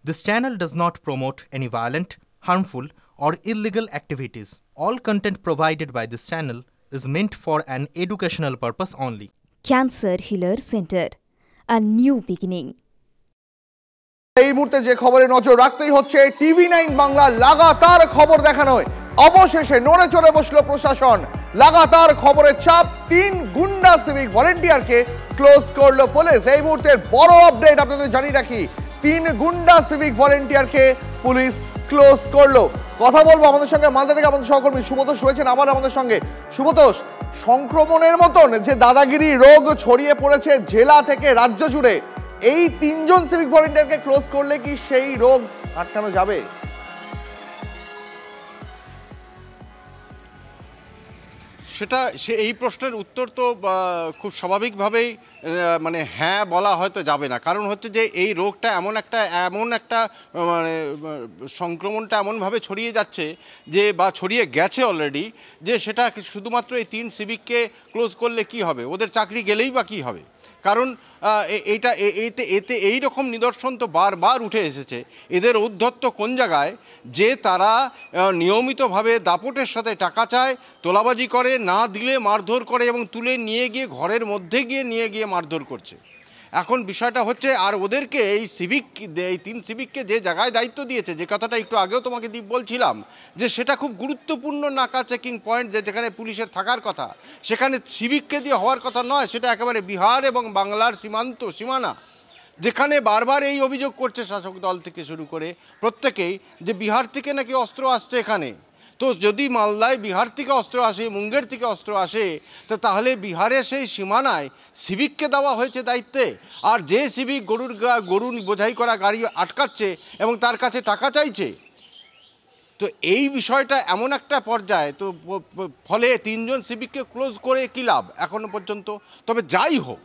This channel does not promote any violent, harmful, or illegal activities. All content provided by this channel is meant for an educational purpose only. Cancer Healer Center, a new beginning. এই মুহূর্তে যে খবরে নজর রাখতেই হচ্ছে টিভি9 বাংলা লাগাতার খবর দেখানোয় অবশেষে নড়ে চড়ে বসলো প্রশাসন। লাগাতার খবরের চাপ, 3 গুন্ডা সিভিক ভলেন্টিয়ারকে ক্লোজ করলো পুলিশ। এই মুহূর্তের বড় আপডেট আপনাদের জানিয়ে রাখি, 3 গুন্ডা সিভিক ভলেন্টিয়ারকে পুলিশ ক্লোজ করলো। কথা বলবো আমাদের সঙ্গে মালদা থেকে আমাদের সহকর্মী সুব্রতোষ রয়েছেন আমাদের সঙ্গে। সুব্রতোষ, সংক্রমণের মতন যে দাদাগিরি রোগ ছড়িয়ে পড়েছে জেলা থেকে রাজ্য জুড়ে, এই 3 জন সিভিক ভলেন্টিয়ারকে ক্লোজ করলে কি সেই রোগ আটকানো যাবে? এই প্রশ্নের উত্তর তো খুব স্বাভাবিকভাবেই মানে হ্যাঁ বলা হয়তো যাবে না। কারণ হচ্ছে যে এই রোগটা এমন একটা মানে সংক্রমণটা এমনভাবে ছড়িয়ে যাচ্ছে যে বা ছড়িয়ে গেছে অলরেডি, যে সেটা শুধুমাত্র এই 3 সিভিককে ক্লোজ করলে কি হবে, ওদের চাকরি গেলেই বা কী হবে। কারণ এতে এই রকম নিদর্শন তো বারবার উঠে এসেছে। এদের ঔদ্ধত্য কোন জায়গায়, যে তারা নিয়মিতভাবে দাপটের সাথে টাকা চায়, তোলাবাজি করে, না দিলে মারধর করে এবং তুলে নিয়ে গিয়ে ঘরের মধ্যে নিয়ে গিয়ে মারধর করছে। এখন বিষয়টা হচ্ছে, আর ওদেরকে এই 3 সিভিককে যে জায়গায় দায়িত্ব দিয়েছে, যে কথাটা একটু আগেও তোমাকে বলছিলাম, যে সেটা খুব গুরুত্বপূর্ণ নাকা চেকিং পয়েন্ট, যেখানে পুলিশের থাকার কথা, সেখানে সিভিককে দিয়ে হওয়ার কথা নয়। সেটা একেবারে বিহার এবং বাংলার সীমানা, যেখানে বারবার এই অভিযোগ করছে শাসক দল থেকে শুরু করে প্রত্যেকেই, যে বিহার থেকে নাকি অস্ত্র আসছে এখানে। তো যদি মালদায় বিহার থেকে অস্ত্র আসে, মুঙ্গের থেকে অস্ত্র আসে, তো তাহলে বিহারের সেই সীমানায় সিভিককে দেওয়া হয়েছে দায়িত্বে। আর যে সিভিক গরু বোঝাই করা গাড়ি আটকাচ্ছে এবং তার কাছে টাকা চাইছে, তো এই বিষয়টা এমন একটা পর্যায়ে, তো ফলে 3 জন সিভিককে ক্লোজ করে কী লাভ এখনো পর্যন্ত। তবে যাই হোক,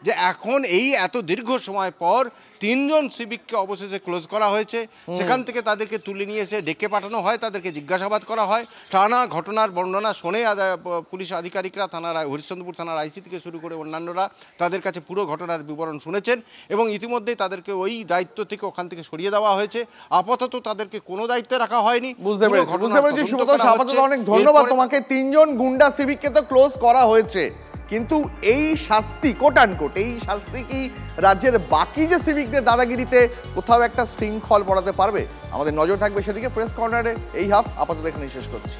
যে এখন এই এত দীর্ঘ সময় পর 3 জন সিভিককে অবশেষে ক্লোজ করা হয়েছে। সেখান থেকে তাদেরকে তুলে নিয়ে এসে ডেকে পাঠানো হয়, তাদেরকে জিজ্ঞাসাবাদ করা হয়। টানা ঘটনার বর্ণনা শোনে পুলিশ আধিকারিকরা, হরিশ্চন্দ্রপুর থানার আইসি থেকে শুরু করে অন্যান্যরা তাদের কাছে পুরো ঘটনার বিবরণ শুনেছেন এবং ইতিমধ্যেই তাদেরকে ওই দায়িত্ব থেকে ওখান থেকে সরিয়ে দেওয়া হয়েছে। আপাতত তাদেরকে কোনো দায়িত্বে রাখা হয়নি। বুঝতে পেরেছি সুব্রতোষ, আপাতত অনেক ধন্যবাদ তোমাকে। 3 জন গুন্ডা সিভিককে তো ক্লোজ করা হয়েছে, কিন্তু এই শাস্তি কোটানকোট, এই শাস্তি কি রাজ্যের বাকি যে সিভিকদের দাদাগিরিতে কোথাও একটা শৃঙ্খল পড়াতে পারবে? আমাদের নজর থাকবে সেদিকে। প্রেস কর্নারে এই হাফ আপাতত এখানেই শেষ করছি।